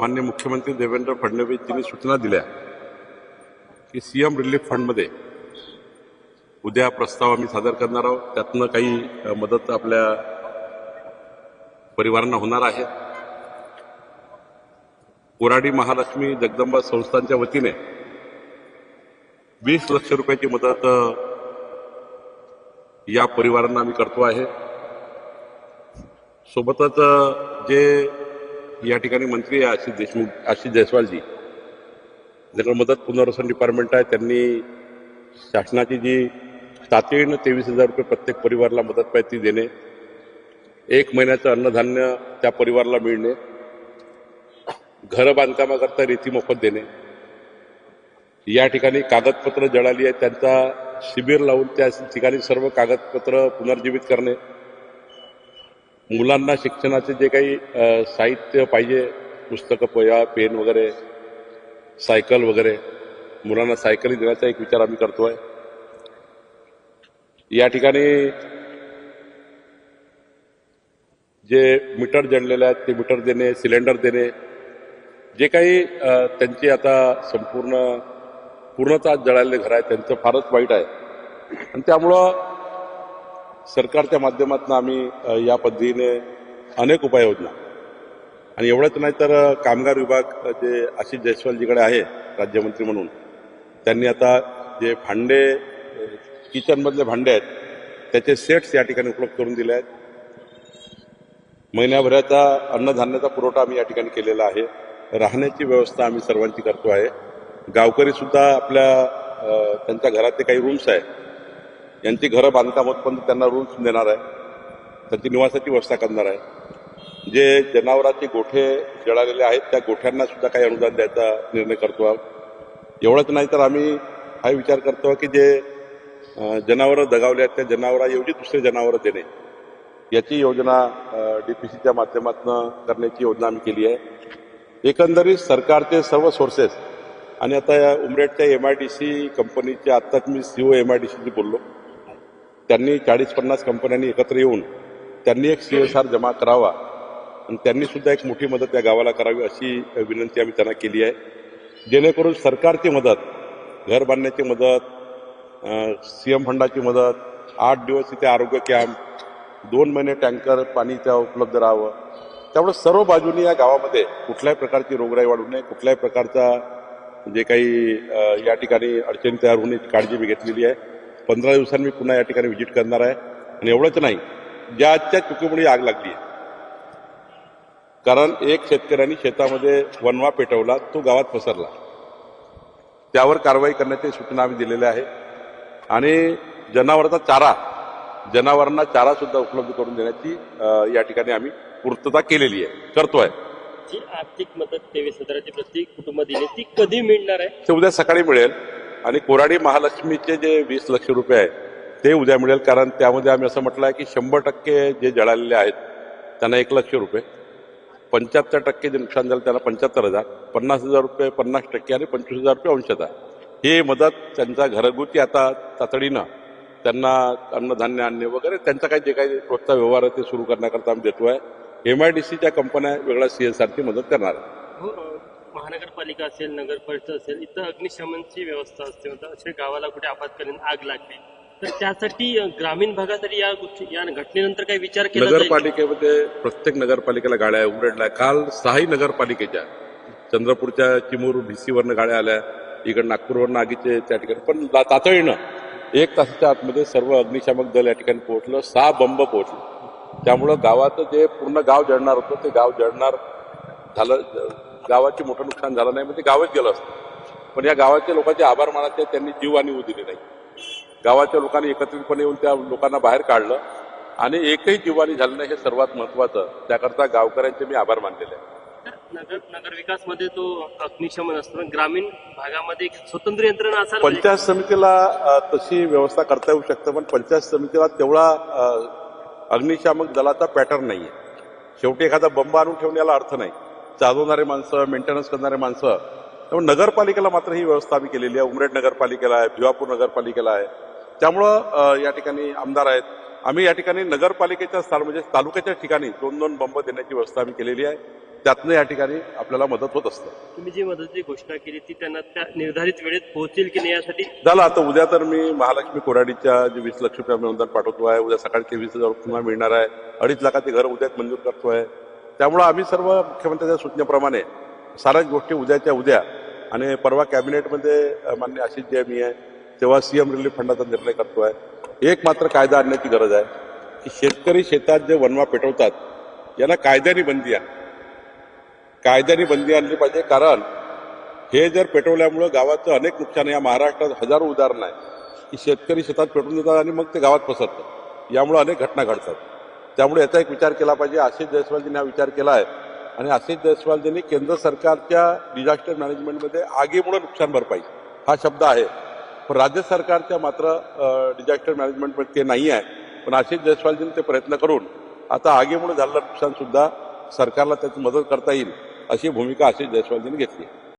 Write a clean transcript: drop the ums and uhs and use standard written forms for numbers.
माननीय मुख्यमंत्री देवेंद्र फडणवीस यांनी सूचना दिल्या की सीएम रिलीफ फंडमध्ये उद्या प्रस्ताव आम्ही सादर करणार आहोत. त्यातनं काही मदत आपल्या परिवारांना होणार आहे. कोराडी महालक्ष्मी जगदंबा संस्थांच्या वतीने 20 लाख रुपयाची मदत या परिवारांना आम्ही करतो आहे. सोबतच जे या ठिकाणी मंत्री आशिष जयस्वालजी ज्यांना मदत पुनर्वसन डिपार्टमेंट आहे, त्यांनी शासनाची जी तातडीनं 23,000 रुपये प्रत्येक परिवाराला मदत पाहिजे ती देणे, 1 महिन्याचं अन्नधान्य त्या परिवाराला मिळणे, घर बांधकामाकरता रेती मोफत देणे, या ठिकाणी कागदपत्र जळाली आहेत त्यांचा शिबिर लावून त्या ठिकाणी सर्व कागदपत्र पुनर्जीवित करणे, मुलांना शिक्षणाचे जे काही साहित्य पाहिजे, पुस्तकं, वह्या, पेन वगैरे, सायकल वगैरे, मुलांना सायकली देण्याचा एक विचार आम्ही करतोय. या ठिकाणी जे मीटर जळलेले आहेत ते मीटर देणे, सिलेंडर देणे, जे काही त्यांची आता पूर्णतः जळालेले घर आहे त्यांचं फारच वाईट आहे. आणि त्यामुळं सरकारच्या माध्यमातून आम्ही या पद्धतीने अनेक उपाययोजना, आणि एवढंच नाही तर कामगार विभाग जे आशिष जयस्वालजीकडे आहे राज्यमंत्री म्हणून, त्यांनी आता जे भांडे, किचनमधले भांडे आहेत त्याचे सेट्स या ठिकाणी उपलब्ध करून दिले आहेत. महिन्याभराचा अन्नधान्याचा पुरवठा आम्ही या ठिकाणी केलेला आहे. राहण्याची व्यवस्था आम्ही सर्वांची करतो आहे. गावकरी सुद्धा आपल्या त्यांच्या घरातले काही रूम्स आहेत, यांची घरं बांधकाम होत पण त्यांना रूम्स देणार आहे, त्यांची निवासाची व्यवस्था करणार आहे. जे जनावरांचे गोठे जळालेले आहेत त्या गोठ्यांना सुद्धा काही अनुदान द्यायचा निर्णय करतो आहोत. एवढंच नाही तर आम्ही हा विचार करतो की जे जनावरं दगावले आहेत त्या जनावरांऐवजी दुसरे जनावरं देणे, याची योजना डीपीसीच्या माध्यमातून करण्याची योजना आम्ही केली आहे. एकंदरीत सरकारचे सर्व सोर्सेस, आणि आता या उमरेडच्या MIDC कंपनीच्या आत्ताच मी CEO MIDCशी बोललो, त्यांनी 40-50 कंपन्यांनी एकत्र येऊन त्यांनी एक CSR जमा करावा आणि त्यांनी सुद्धा एक मोठी मदत या गावाला करावी अशी विनंती आम्ही त्यांना केली आहे. जेणेकरून सरकारची मदत, घर बांधण्याची मदत, सीएम फंडाची मदत, 8 दिवस इथे आरोग्य कॅम्प, 2 महिने टँकर पाणीच्या उपलब्ध राहावं, त्यामुळे सर्व बाजूनी या गावामध्ये कुठल्याही प्रकारची रोगराई वाढू नये, कुठल्याही प्रकारचा जे काही या ठिकाणी अडचणी तयार होण्याची काळजी मी घेतलेली आहे. 15 दिवसांनी मी पुन्हा या ठिकाणी व्हिजिट करणार आहे. आणि एवढंच नाही, ज्याच्या चुकीमुळे आग लागली आहे, कारण एक शेतकऱ्यांनी शेतामध्ये वनवा पेटवला, तो गावात पसरला, त्यावर कारवाई करण्याची सूचना आम्ही दिलेल्या आहे. आणि जनावरांना चारा सुद्धा उपलब्ध करून देण्याची या ठिकाणी आम्ही पूर्तता केलेली आहे, करतोय. जी आर्थिक मदत 23,000ची प्रति कुटुंब दिली ती कधी मिळणार आहे? ते उद्या सकाळी मिळेल. आणि कोराडी महालक्ष्मीचे जे 20 लाख रुपये आहेत ते उद्या मिळेल, कारण त्यामध्ये आम्ही असं म्हटलं आहे की 100% जे जळालेले आहेत त्यांना 1 लाख रुपये, 75% जे नुकसान झालं त्यांना 75,000, 50,000 रुपये 50% आणि 25,000 रुपये अंशतः. ही मदत त्यांचा घरगुती आता तातडीनं त्यांना अन्नधान्य आणणे वगैरे त्यांचा काही जे काही रोजचा व्यवहार आहे ते सुरू करण्याकरता आम्ही देतो आहे. MIDCच्या कंपन्या वेगळ्या CSRची मदत करणार आहे. महानगरपालिका असेल, नगर परिषद असेल, इथं अग्निशमनची व्यवस्था असते. अशा गावाला कुठे आपत्कालीन आग लागली तर त्यासाठी ग्रामीण भागासाठी या घटनेनंतर काही विचार केला? नगरपालिकेमध्ये प्रत्येक नगरपालिकेला गाड्या आहे. उमरेडला काल 6 नगरपालिकेच्या, चंद्रपूरच्या चिमूर BC वरनं गाड्या आल्या, इकडे नागपूरवरनं आगीचे त्या ठिकाणी, पण तातडीनं 1 तासाच्या आतमध्ये सर्व अग्निशामक दल या ठिकाणी पोहोचलं, 6 बंब पोहोचले. त्यामुळं गावाचं जे पूर्ण गाव जळणार होतं ते गाव जळणार झालं, गावाचे मोठं नुकसान झालं नाही, म्हणजे गावच गेलं असतं. पण या गावाच्या लोकांचे आभार मानायचे, त्यांनी जीवहानी होऊ दिली नाही. गावाच्या लोकांनी एकत्रितपणे येऊन त्या लोकांना बाहेर काढलं आणि एकही जीवहानी झालं नाही, हे सर्वात महत्वाचं. त्याकरता गावकऱ्यांचे मी आभार मानलेले आहे. नगर विकासमध्ये तो अग्निशमन असतो, ग्रामीण भागामध्ये स्वतंत्र यंत्रणा असायला पंचायत समितीला तशी व्यवस्था करता येऊ शकते, पण पंचायत समितीला तेवढा अग्निशामक दलाचा पॅटर्न नाहीये. शेवटी एखादा बंब आणून ठेवण्याला अर्थ नाही, चालवणारे माणसं, मेंटेनन्स करणारे माणसं. त्यामुळे नगरपालिकेला मात्र ही व्यवस्था आम्ही केलेली आहे. उमरेड नगरपालिकेला आहे, भिवापूर नगरपालिकेला आहे. त्यामुळं या ठिकाणी आमदार आहेत, आम्ही या ठिकाणी नगरपालिकेच्या म्हणजे तालुक्याच्या ठिकाणी 2-2 बंब देण्याची व्यवस्था आम्ही केलेली आहे. त्यातनं या ठिकाणी आपल्याला मदत होत असते. तुम्ही जी मदतीची घोषणा केली ती त्यांना त्या निर्धारित वेळेत पोहोचेल की नाही यासाठी झालं आता उद्या तर मी महालक्ष्मी कोराडीच्या जे 20 लक्ष रुपये अनुदान पाठवतो आहे. उद्या सकाळी 23,000 पुन्हा मिळणार आहे. 2.5 लाखाचे घर उद्याच मंजूर करतो आहे. त्यामुळे आम्ही सर्व मुख्यमंत्र्यांच्या सूचनेप्रमाणे साऱ्याच गोष्टी उद्याच्या उद्या आणि परवा कॅबिनेटमध्ये मान्य आशिष जे मी आहे तेव्हा सीएम रिलीफ फंडाचा निर्णय करतो आहे. एक मात्र कायदा आणण्याची गरज आहे की शेतकरी शेतात जे वनवा पेटवतात याला कायद्याने बंदी आहे. कायद्याने बंदी आणली पाहिजे. कारण हे जर पेटवल्यामुळं गावाचं अनेक नुकसान आहे. या महाराष्ट्रात हजारो उदाहरणं आहे की शेतकरी शेतात पेटवून देतात आणि मग ते गावात पसरतात. यामुळे अनेक घटना घडतात. त्यामुळे याचा एक विचार केला पाहिजे. आशिष जयस्वालजींनी हा विचार केला आहे आणि आशिष जयस्वालजींनी केंद्र सरकारच्या डिझास्टर मॅनेजमेंटमध्ये आगीमुळे नुकसान भरपाई हा शब्द आहे, पण राज्य सरकारच्या मात्र डिझास्टर मॅनेजमेंटमध्ये ते नाही आहे. पण आशिष जयस्वालजींनी ते प्रयत्न करून आता आगीमुळे झालेलं नुकसान सुद्धा सरकारला त्याची मदत करता येईल अशी भूमिका आशिष जयस्वालजींनी घेतली आहे.